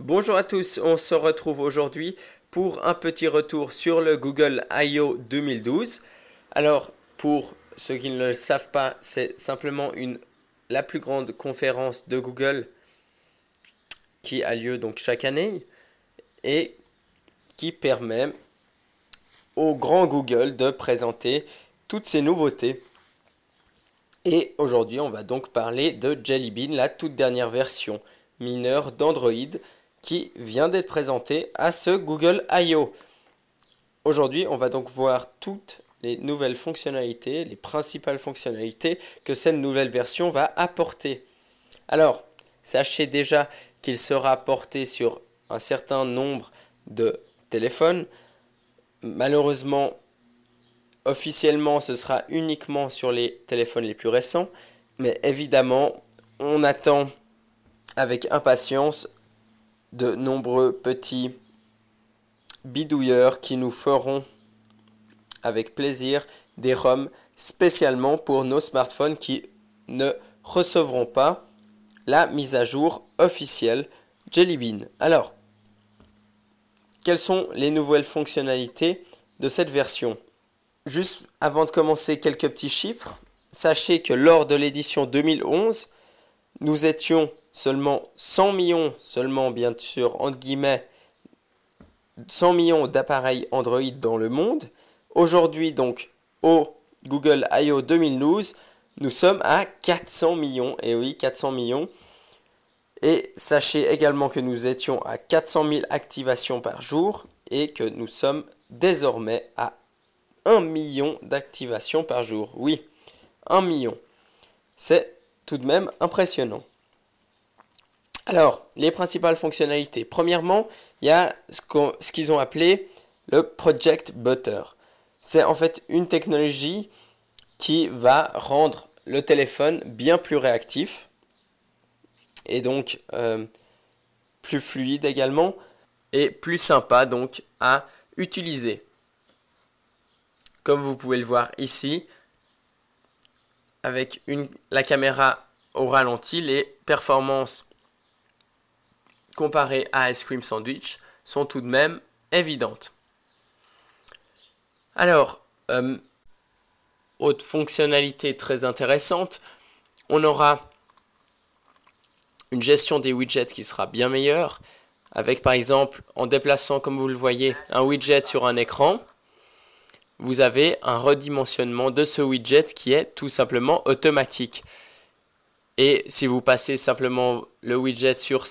Bonjour à tous, on se retrouve aujourd'hui pour un petit retour sur le Google I/O 2012. Alors, pour ceux qui ne le savent pas, c'est simplement la plus grande conférence de Google qui a lieu donc chaque année et qui permet au grand Google de présenter toutes ces nouveautés. Et aujourd'hui, on va donc parler de Jelly Bean, la toute dernière version mineure d'Android qui vient d'être présentée à ce Google I/O. Aujourd'hui, on va donc voir toutes les nouvelles fonctionnalités, les principales fonctionnalités que cette nouvelle version va apporter. Alors, sachez déjà qu'il sera porté sur un certain nombre de téléphones. Malheureusement, officiellement, ce sera uniquement sur les téléphones les plus récents. Mais évidemment, on attend avec impatience de nombreux petits bidouilleurs qui nous feront avec plaisir des ROM spécialement pour nos smartphones qui ne recevront pas la mise à jour officielle Jelly Bean. Alors, quelles sont les nouvelles fonctionnalités de cette version? Juste avant de commencer, quelques petits chiffres. Sachez que lors de l'édition 2011, nous étions seulement 100 millions, seulement bien sûr entre guillemets, 100 millions d'appareils Android dans le monde. Aujourd'hui donc, au Google I/O 2012, nous sommes à 400 millions. Et oui, 400 millions. Et sachez également que nous étions à 400 000 activations par jour et que nous sommes désormais à 1 million d'activations par jour. Oui, 1 million. C'est tout de même impressionnant. Alors, les principales fonctionnalités. Premièrement, il y a ce qu'ils ont appelé le Project Butter. C'est en fait une technologie qui va rendre le téléphone bien plus réactif et donc plus fluide également et plus sympa donc à utiliser. Comme vous pouvez le voir ici, avec la caméra au ralenti, les performances comparées à Ice Cream Sandwich sont tout de même évidentes. Alors, autre fonctionnalité très intéressante, on aura une gestion des widgets qui sera bien meilleure, avec par exemple, en déplaçant, comme vous le voyez, un widget sur un écran, vous avez un redimensionnement de ce widget qui est tout simplement automatique. Et si vous passez simplement le widget sur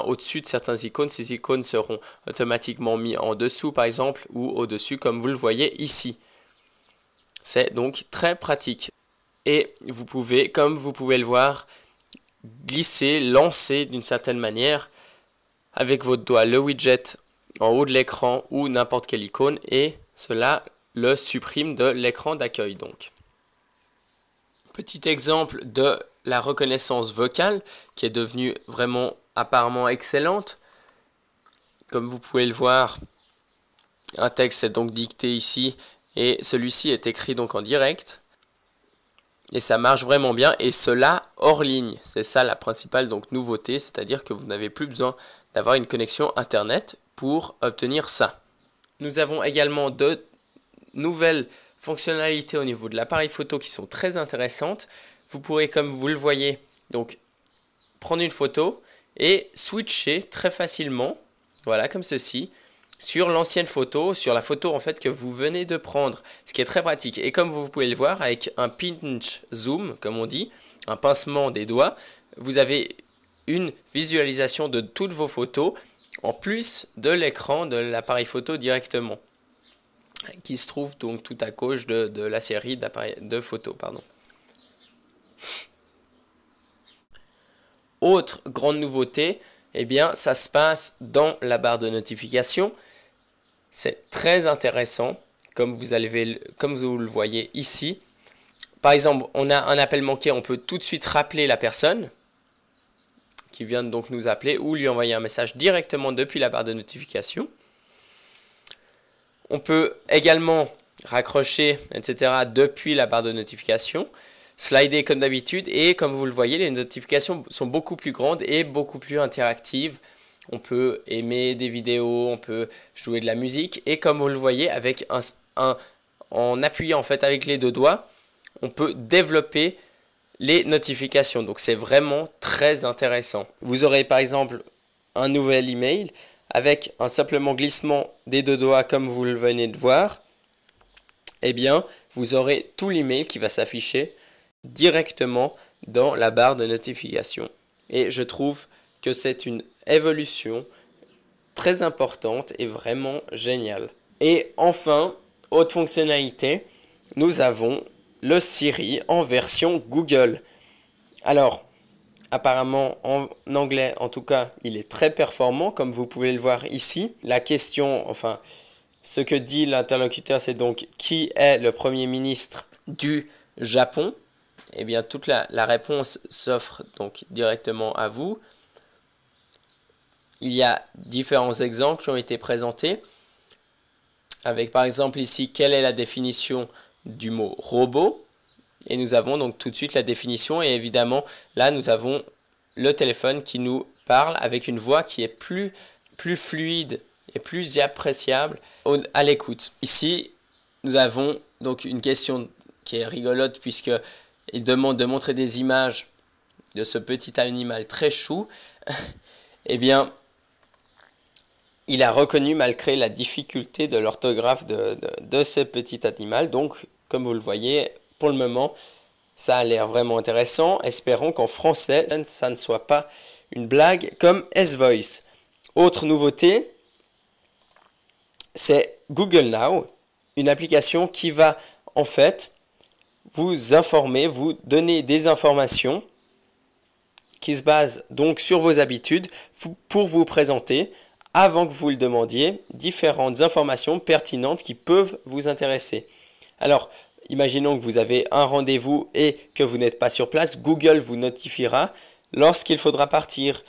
au-dessus de certains icônes, ces icônes seront automatiquement mis en dessous par exemple ou au-dessus comme vous le voyez ici. C'est donc très pratique. Et vous pouvez, comme vous pouvez le voir, glisser, lancer d'une certaine manière avec votre doigt le widget en haut de l'écran ou n'importe quelle icône et cela le supprime de l'écran d'accueil donc. Petit exemple de la reconnaissance vocale qui est devenue vraiment apparemment excellente. Comme vous pouvez le voir, un texte est donc dicté ici et celui-ci est écrit donc en direct. Et ça marche vraiment bien et cela hors ligne. C'est ça la principale donc nouveauté, c'est-à-dire que vous n'avez plus besoin d'avoir une connexion internet pour obtenir ça. Nous avons également de nouvelles fonctionnalités au niveau de l'appareil photo qui sont très intéressantes. Vous pourrez, comme vous le voyez, donc prendre une photo et switcher très facilement, voilà comme ceci, sur l'ancienne photo, sur la photo en fait que vous venez de prendre, ce qui est très pratique. Et comme vous pouvez le voir, avec un pinch zoom, comme on dit, un pincement des doigts, vous avez une visualisation de toutes vos photos, en plus de l'écran de l'appareil photo directement, qui se trouve donc tout à gauche de la série de photos. Autre grande nouveauté, eh bien, ça se passe dans la barre de notification. C'est très intéressant, comme vous le voyez ici. Par exemple, on a un appel manqué, on peut tout de suite rappeler la personne qui vient donc nous appeler ou lui envoyer un message directement depuis la barre de notification. On peut également raccrocher, etc. depuis la barre de notification. Slider comme d'habitude et comme vous le voyez, les notifications sont beaucoup plus grandes et beaucoup plus interactives. On peut aimer des vidéos, on peut jouer de la musique. Et comme vous le voyez, en appuyant en fait avec les deux doigts, on peut développer les notifications. Donc c'est vraiment très intéressant. Vous aurez par exemple un nouvel email avec un simplement glissement des deux doigts comme vous le venez de voir. Eh bien, vous aurez tout l'email qui va s'afficher directement dans la barre de notification. Et je trouve que c'est une évolution très importante et vraiment géniale. Et enfin, autre fonctionnalité, nous avons le Siri en version Google. Alors, apparemment en anglais, en tout cas, il est très performant comme vous pouvez le voir ici. La question, enfin, ce que dit l'interlocuteur, c'est donc qui est le Premier ministre du Japon. Eh bien, toute la réponse s'offre donc directement à vous. Il y a différents exemples qui ont été présentés. Avec par exemple ici, quelle est la définition du mot robot? Et nous avons donc tout de suite la définition. Et évidemment, là, nous avons le téléphone qui nous parle avec une voix qui est plus fluide et plus appréciable à l'écoute. Ici, nous avons donc une question qui est rigolote puisque il demande de montrer des images de ce petit animal très chou. Eh bien, il a reconnu malgré la difficulté de l'orthographe de ce petit animal. Donc, comme vous le voyez, pour le moment, ça a l'air vraiment intéressant. Espérons qu'en français, ça ne soit pas une blague comme S-Voice. Autre nouveauté, c'est Google Now, une application qui va en fait vous informer, vous donner des informations qui se basent donc sur vos habitudes pour vous présenter, avant que vous le demandiez, différentes informations pertinentes qui peuvent vous intéresser. Alors, imaginons que vous avez un rendez-vous et que vous n'êtes pas sur place, Google vous notifiera lorsqu'il faudra partir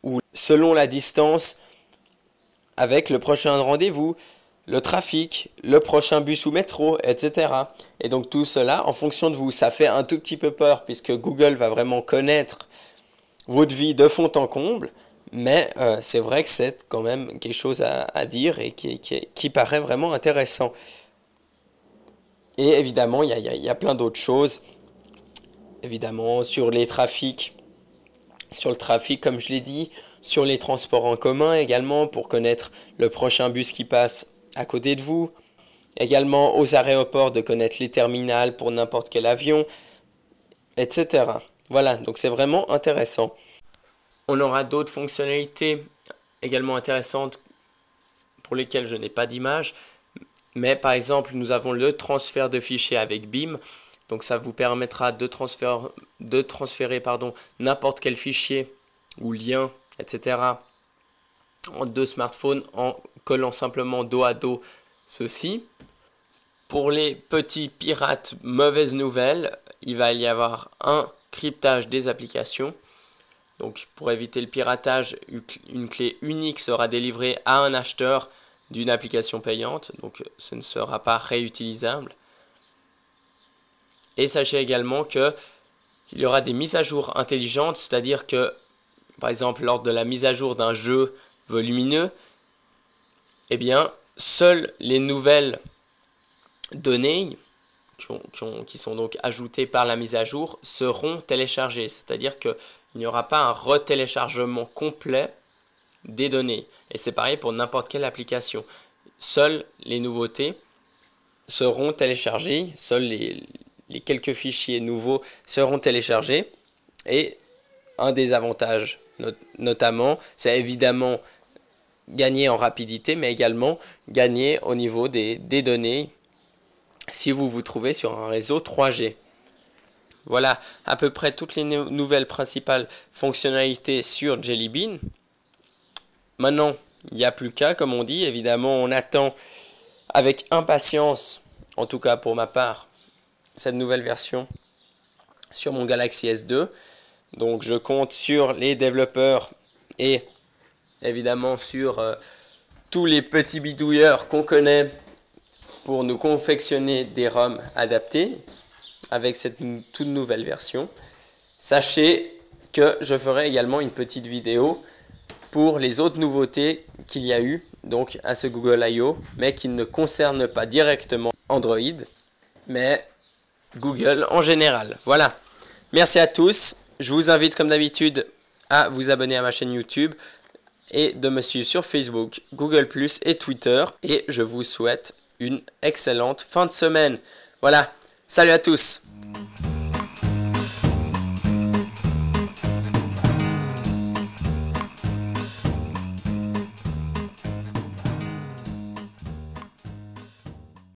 ou selon la distance avec le prochain rendez-vous, le trafic, le prochain bus ou métro, etc. Et donc tout cela en fonction de vous. Ça fait un tout petit peu peur puisque Google va vraiment connaître votre vie de fond en comble. Mais c'est vrai que c'est quand même quelque chose à dire et qui paraît vraiment intéressant. Et évidemment, il y a plein d'autres choses. Évidemment, sur les trafics, sur le trafic, comme je l'ai dit, sur les transports en commun également, pour connaître le prochain bus qui passe à côté de vous. Également aux aéroports, de connaître les terminales pour n'importe quel avion, etc. Voilà, donc c'est vraiment intéressant. On aura d'autres fonctionnalités également intéressantes pour lesquelles je n'ai pas d'image. Mais par exemple, nous avons le transfert de fichiers avec BIM. Donc ça vous permettra de transférer n'importe quel fichier ou lien, etc. en deux smartphones en collant simplement dos à dos ceci. Pour les petits pirates, mauvaise nouvelle, il va y avoir un cryptage des applications. Donc pour éviter le piratage, une clé unique sera délivrée à un acheteur d'une application payante. Donc ce ne sera pas réutilisable. Et sachez également qu'il y aura des mises à jour intelligentes, c'est-à-dire que par exemple lors de la mise à jour d'un jeu volumineux, eh bien seules les nouvelles données qui sont donc ajoutées par la mise à jour seront téléchargées. C'est-à-dire qu'il n'y aura pas un retéléchargement complet des données. Et c'est pareil pour n'importe quelle application. Seules les nouveautés seront téléchargées, seuls les quelques fichiers nouveaux seront téléchargés. Et un des avantages notamment, c'est évidemment gagner en rapidité, mais également gagner au niveau des données si vous vous trouvez sur un réseau 3G. Voilà à peu près toutes les nouvelles principales fonctionnalités sur Jelly Bean. Maintenant, il n'y a plus qu'à, comme on dit. Évidemment, on attend avec impatience, en tout cas pour ma part, cette nouvelle version sur mon Galaxy S2. Donc je compte sur les développeurs et évidemment sur tous les petits bidouilleurs qu'on connaît pour nous confectionner des ROM adaptés avec cette toute nouvelle version. Sachez que je ferai également une petite vidéo pour les autres nouveautés qu'il y a eu donc à ce Google I.O. mais qui ne concernent pas directement Android mais Google en général. Voilà. Merci à tous. Je vous invite comme d'habitude à vous abonner à ma chaîne YouTube et de me suivre sur Facebook, Google+, et Twitter. Et je vous souhaite une excellente fin de semaine. Voilà. Salut à tous.